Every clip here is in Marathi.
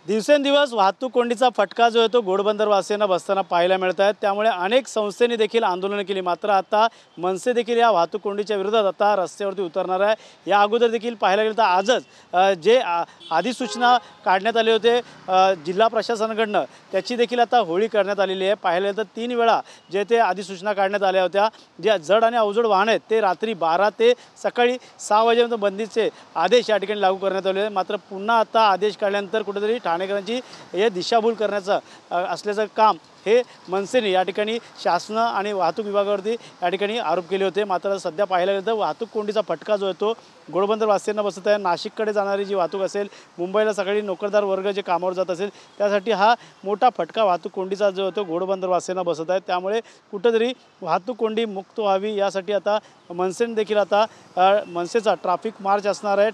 दिवसेंदिवस वाहतूक कोंडीचा फटका जो आहे तो घोडबंदरवासियांना बसताना पाहायला मिळत आहे। त्यामुळे अनेक संस्थांनी देखील आंदोलन केली, मात्र आता मनसे देखील या वाहतूक कोंडीच्या विरोधात आता रस्त्यावरती उतरणार आहे। या अगोदर देखील पाहायला गेलं तर आजच जे अधिसूचना काढण्यात आले होते जिल्हा प्रशासनाकडनं, त्याची देखील आता होळी करण्यात आलेली आहे। पाहायला गेलं तर 3 वेळा जे ते अधिसूचना काढण्यात आल्या होत्या, जे जड आणि अवजड वाहन आहेत ते रात्री 12 ते सकाळी 6 वाजेपर्यंत बंदीचे आदेश या ठिकाणी लागू करण्यात आले आहेत। मात्र पुन्हा आता आदेश काढल्यानंतर कुठेतरी ठाणेकरांची हे दिशाभूल करण्याचं असल्याचं काम हे मनसेने या ठिकाणी शासन आणि वाहतूक विभागावरती या ठिकाणी आरोप केले होते। मात्र सध्या पाहायला गेलं तर वाहतूक कोंडीचा फटका जो आहे तो घोडबंदरवासियांना बसत आहे। नाशिककडे जाणारी जी वाहतूक असेल, मुंबईला सकाळी नोकरदार वर्ग जे कामावर जात असेल, त्यासाठी हा मोठा फटका वाहतूक कोंडीचा जो होतो घोडबंदरवासियांना बसत आहे। त्यामुळे कुठेतरी वाहतूक कोंडी मुक्त व्हावी यासाठी आता मनसेने देखील आता मनसेचा ट्रॅफिक मार्च असणार आहे।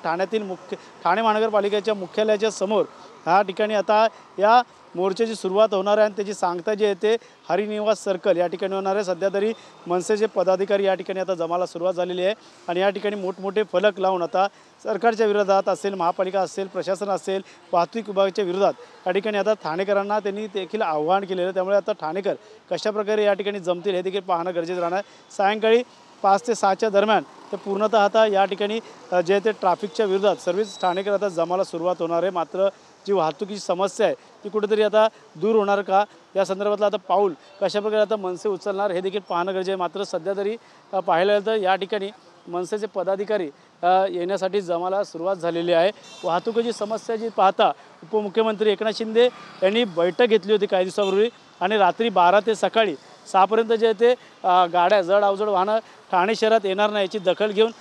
ठाणे महानगरपालिकेच्या मुख्यालयाच्या समोर ह्या ठिकाणी आता या मोर्चाची सुरुवात होणार आहे आणि त्याची सांगता जी आहे ते हरिनिवास सर्कल या ठिकाणी होणार आहे। सध्या तरी मनसेचे पदाधिकारी या ठिकाणी आता जमाला सुरुवात झालेली आहे आणि या ठिकाणी मोठमोठे फलक लावून आता सरकारच्या विरोधात असेल, महापालिका असेल, प्रशासन असेल, वाहतूक विभागाच्या विरोधात या ठिकाणी आता ठाणेकरांना त्यांनी देखील आव्हान केलेलं आहे। त्यामुळे आता ठाणेकर कशाप्रकारे या ठिकाणी जमतील हे देखील पाहणं गरजेचं राहणार आहे। सायंकाळी 5 ते 6च्या दरम्यान ते पूर्णतः आता या ठिकाणी जे ते ट्रॅफिकच्या विरोधात सर्वच ठाणेकर आता जमाला सुरुवात होणार आहे। मात्र जी वाहतुकीची समस्या आहे ती कुठेतरी आता दूर होणार का, या संदर्भातलं आता पाऊल कशाप्रकारे आता मनसे उचलणार हे देखील पाहणं गरजेचं आहे। मात्र सध्या तरी पाहायला गेलं तर या ठिकाणी मनसेचे पदाधिकारी येण्यासाठी जमाला सुरुवात झालेली आहे। वाहतुकीची समस्या जी पाहता उपमुख्यमंत्री एकनाथ शिंदे यांनी बैठक घेतली होती काही दिवसापूर्वी आणि रात्री 12 ते सकाळी 6पर्यंत जे ते गाड्या जड अवजड वाहनं ठाणे शहरात येणार नाही याची दखल घेऊन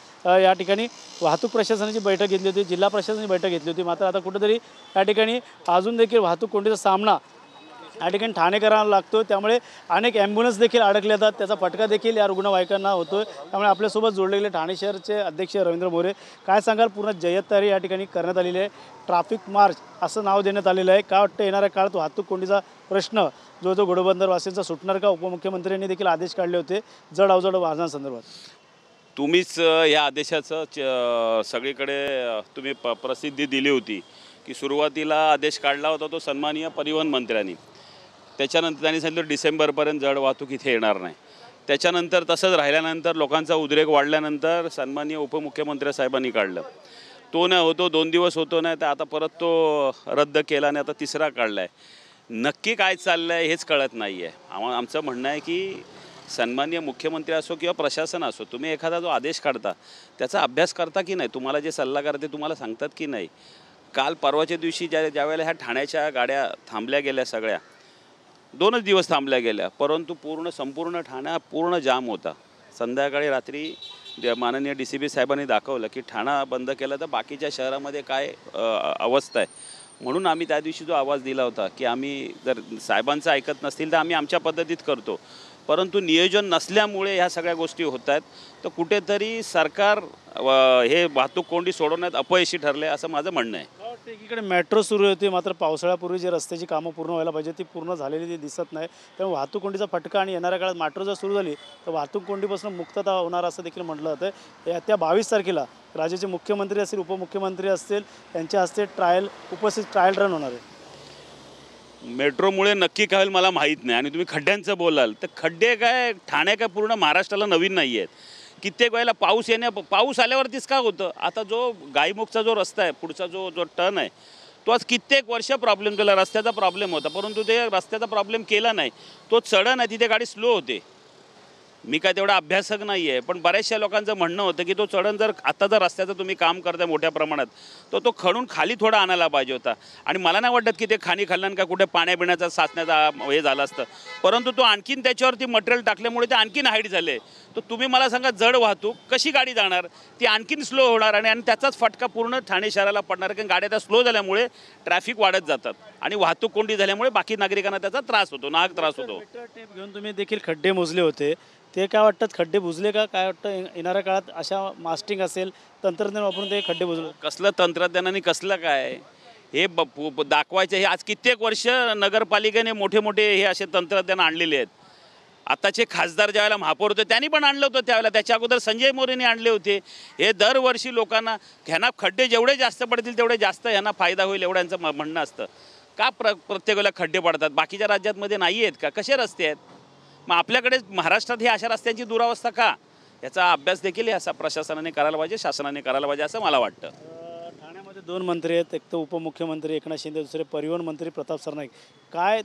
या ठिकाणी वाहतूक प्रशासनाची बैठक घेतली होती, जिल्हा प्रशासनाची बैठक घेतली होती। मात्र आता कुठेतरी या ठिकाणी अजून देखील वाहतूक कोंडीचा सामना या ठिकाणी ठाणेकरांना लागतो। त्यामुळे अनेक ॲम्ब्युलन्स देखील अडकले जातात, त्याचा फटका देखील या रुग्णवाहिकांना होतो। त्यामुळे आपल्यासोबत जोडले गेले ठाणे शहरचे अध्यक्ष रवींद्र मोरे, काय सांगाल? पूर्ण जय्यत तयारी या ठिकाणी करण्यात आलेली आहे, ट्रॅफिक मार्च असं नाव देण्यात आलेलं आहे। काय वाटतं येणाऱ्या काळात वाहतूक कोंडीचा प्रश्न जो घोडबंदरवासियांचा सुटणार का? उपमुख्यमंत्र्यांनी देखील आदेश काढले होते जड अवजड वाहनांसंदर्भात। तुम्हीच या आदेशाचं सगळीकडे तुम्ही प्रसिद्धी दिली होती की सुरुवातीला आदेश काढला होता तो सन्माननीय परिवहन मंत्र्यांनी, त्याच्यानंतर त्यांनी सांगितलं डिसेंबरपर्यंत जड वाहतूक इथे येणार नाही। त्याच्यानंतर तसंच राहिल्यानंतर लोकांचा उद्रेक वाढल्यानंतर सन्माननीय उपमुख्यमंत्री साहेबांनी काढलं, तो नाही होतो 2 दिवस होतो नाही तर आता परत तो रद्द केला आणि आता तिसरा काढला आहे। नक्की काय चाललं आहे हेच कळत नाही आहे। आमचं म्हणणं आहे की सन्माननीय मुख्यमंत्री असो किंवा प्रशासन असो, तुम्ही एखादा जो आदेश काढता त्याचा अभ्यास करता की नाही? तुम्हाला जे सल्लागार ते तुम्हाला सांगतात की नाही? काल परवाच्या दिवशी ज्यावेळेला ह्या ठाण्याच्या गाड्या थांबल्या गेल्या, सगळ्या 2च दिवस थांबल्या गेल्या, परंतु संपूर्ण ठाणा पूर्ण जाम होता। संध्याकाळी रात्री माननीय DCP साहेबांनी दाखवलं की ठाणा बंद केलं तर बाकीच्या शहरामध्ये काय अवस्था आहे। म्हणून आम्ही त्या दिवशी जो आवाज दिला होता की आम्ही जर साहेबांचं ऐकत नसतील तर आम्ही आमच्या पद्धतीत करतो, परंतु नियोजन नसल्यामुळे ह्या सगळ्या गोष्टी होत आहेत। तर कुठेतरी सरकार हे वाहतूक कोंडी सोडवण्यात अपयशी ठरले असं माझं म्हणणं आहे। एकीकडे मेट्रो सुरू होती, मात्र पावसाळ्यापूर्वी जे रस्त्याची कामं पूर्ण व्हायला पाहिजे ती पूर्ण झालेली ती दिसत नाही। त्यामुळे वाहतूक कोंडीचा फटका आणि येणाऱ्या काळात मेट्रो जर सुरू झाली तर वाहतूक कोंडीपासून मुक्तता होणार असं देखील म्हटलं जातं। येत्या 22 तारखेला राज्याचे मुख्यमंत्री असतील, उपमुख्यमंत्री असतील, त्यांच्या हस्ते ट्रायल रन होणार आहे। मेट्रोमुळे नक्की काय होईल मला माहीत नाही। आणि तुम्ही खड्ड्यांचं बोलाल तर खड्डे काय ठाणे काय पूर्ण महाराष्ट्राला नवीन नाही आहेत। कित्येक वेळेला पाऊस आल्यावरतीच काय होतं, आता जो गायमुखचा जो रस्ता आहे पुढचा जो टर्न आहे तो आज कित्येक वर्ष प्रॉब्लेम केला, रस्त्याचा प्रॉब्लेम होता, परंतु ते रस्त्याचा प्रॉब्लेम केला नाही, तो चढण आहे तिथे गाडी स्लो होते। मी काय तेवढा अभ्यासक नाही आहे, पण बऱ्याचशा लोकांचं म्हणणं होतं की तो चढण जर रस्त्याचं तुम्ही काम करताय मोठ्या प्रमाणात तर तो खणून खाली थोडा आणायला पाहिजे होता। आणि मला नाही वाटत की ते खाली खाल्ल्यानं का कुठे पाण्यापिण्याचा साचण्याचा हे झालं असतं, परंतु तो आणखीन त्याच्यावरती मटेरियल टाकल्यामुळे ते आणखीन हाईट झाले। तर तुम्ही मला सांगा जड वाहतूक कशी गाडी जाणार, ती आणखीन स्लो होणार आणि त्याचाच फटका पूर्ण ठाणे शहराला पडणार, कारण गाड्या त्या स्लो झाल्यामुळे ट्रॅफिक वाढत जातात आणि वाहतूक कोंडी झाल्यामुळे बाकी नागरिकांना त्याचा त्रास होतो, नाहक त्रास होतो। टेप घेऊन तुम्ही देखील खड्डे मोजले होते, ते काय वाटतं खड्डे बुजले का? काय वाटतं येणाऱ्या काळात अशा मास्टिंग असेल तंत्रज्ञान वापरून ते खड्डे बुजले? कसलं तंत्रज्ञानाने कसलं काय हे दाखवायचं? हे आज कित्येक वर्ष नगरपालिकेने मोठे हे असे तंत्रज्ञान आणलेले आहेत। आताचे खासदार ज्यावेळेला महापौर होते त्यांनी पण आणलं होतं, त्यावेळेला त्याच्या अगोदर संजय मोरेंनी आणले होते। हे दरवर्षी लोकांना ह्यांना खड्डे जेवढे जास्त पडतील तेवढे जास्त ह्यांना फायदा होईल एवढं यांचं म्हणणं असतं। का प्रत्येक वेळेला खड्डे पडतात? बाकीच्या राज्यांमध्ये नाही आहेत का? कसे रस्ते आहेत? मग आपल्याकडे महाराष्ट्रात ही अशा रस्त्यांची दुरावस्था का? याचा अभ्यास देखील असा प्रशासनाने करायला पाहिजे, शासनाने करायला पाहिजे असं मला वाटतं. ठाण्यामध्ये 2 मंत्री आहेत, एक तर उपमुख्यमंत्री एकनाथ शिंदे, दुसरे परिवहन मंत्री प्रताप सरनाईक. काय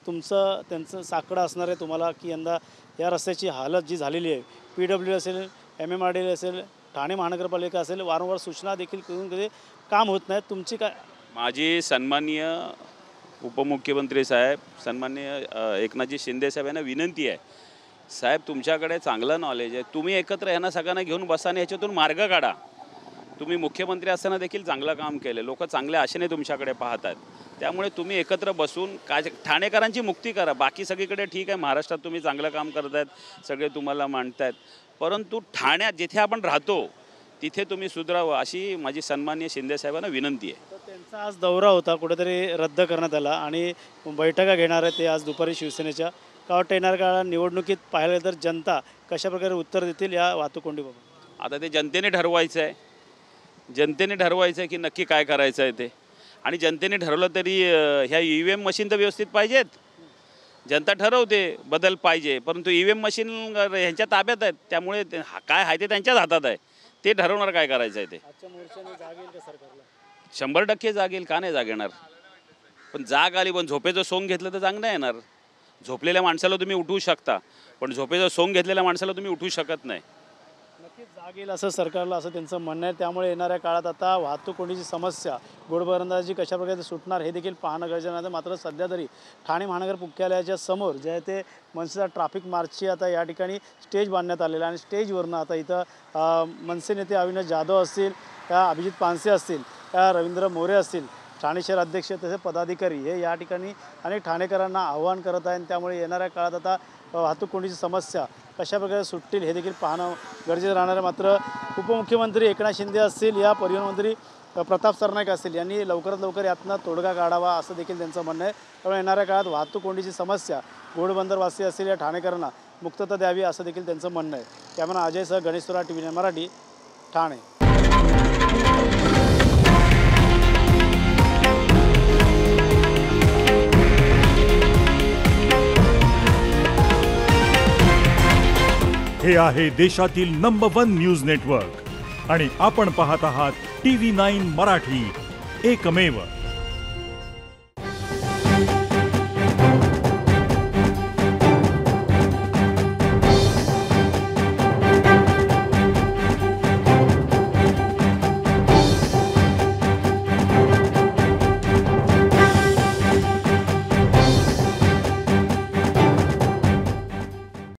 तुमचं त्यांचं साकडं असणार आहे तुम्हाला की यंदा या रस्त्याची हालत जी झालेली आहे, PWD असेल, MMRDA असेल, ठाणे महानगरपालिका असेल, वारंवार सूचना देखील करून कधी काम होत नाहीत, तुमची काय? माझी सन्माननीय उपमुख्यमंत्री साहेब, सन्माननीय एकनाथजी शिंदे साहेब यांना विनंती आहे, साहेब तुमच्याकडे चांगलं नॉलेज आहे, तुम्ही एकत्र यांना सगळ्यांना घेऊन बसा आणि याच्यातून मार्ग काढा. तुम्ही मुख्यमंत्री असताना देखील चांगलं काम केलं, लोक चांगल्या आशेने तुमच्याकडे पाहत आहेत, त्यामुळे तुम्ही एकत्र बसून काय ठाणेकरांची मुक्ती करा. बाकी सगळीकडे ठीक आहे, महाराष्ट्रात तुम्ही चांगलं काम करत आहेत, सगळे तुम्हाला मानतायत, परंतु ठाण्यात जिथे आपण राहतो तिथे तुम्ही सुधारावं अशी माझी सन्माननीय शिंदेसाहेबांना विनंती आहे. तर त्यांचा आज दौरा होता, कुठेतरी रद्द करण्यात आला आणि बैठका घेणार आहे ते आज दुपारी शिवसेनेच्या. का वाटतं येणाऱ्या काळात निवडणुकीत पाहिलं तर जनता कशाप्रकारे उत्तर देतील या वाहतूक कोंडीबाबत? आता ते जनतेने ठरवायचं आहे, जनतेने ठरवायचं आहे की नक्की काय करायचं आहे ते. आणि जनतेने ठरवलं तरी ह्या EVM मशीन तर व्यवस्थित पाहिजेत. जनता ठरवते बदल पाहिजे, परंतु EVM मशीन ह्यांच्या ताब्यात आहेत, त्यामुळे काय आहे ते त्यांच्याच हातात आहे, ते ठरवणार काय करायचं आहे ते. आजच्या मोर्चाने जाग येईल का सरकारला? 100% जाग येईल, का नाही जाग येणार? पण जाग आली, पण झोपेचं सोंग घेतलं तर जाग नाही येणार. झोपलेल्या माणसाला तुम्ही उठवू शकता, पण झोपेचं सोंग घेतलेल्या माणसाला तुम्ही उठवू शकत नाही. नक्कीच जाग येईल असं सरकारला असं त्यांचं म्हणणं आहे. त्यामुळे येणाऱ्या काळात आता वाहतूक कोंडीची समस्या, घोडबंदराची कशाप्रकारे सुटणार हे देखील पाहणं गरजेचं आहे. मात्र सध्या तरी ठाणे महानगर मुख्यालयाच्या समोर जे आहे ते मनसेचा ट्रॅफिक मार्चची आता या ठिकाणी स्टेज बांधण्यात आलेला आहे आणि स्टेजवरनं आता इथं मनसे नेते अविनाश जाधव असतील, त्या अभिजित पानसे असतील, त्या रवींद्र मोरे असतील, ठाणे शहर अध्यक्ष तसेच पदाधिकारी हे या ठिकाणी अनेक ठाणेकरांना आव्हान करत आहेत. त्यामुळे येणाऱ्या काळात आता वाहतूक कोंडीची समस्या कशाप्रकारे सुटतील हे देखील पाहणं गरजेचं राहणार आहे. मात्र उपमुख्यमंत्री एकनाथ शिंदे असतील, या परिवहन मंत्री प्रताप सरनाईक असतील, यांनी लवकरात लवकर यातनं तोडगा काढावा असं देखील त्यांचं म्हणणं आहे. त्यामुळे येणाऱ्या काळात वाहतूक कोंडीची समस्या घोडबंदरवासी असतील या ठाणेकरांना मुक्तता द्यावी असं देखील त्यांचं म्हणणं आहे. कॅमेरा अजयसह गणेश सुरा, TV9 मराठी, ठाणे. हे आहे देशातील नंबर 1 न्यूज नेटवर्क आणि आपण पाहत आहात TV9 मराठी, एकमेव.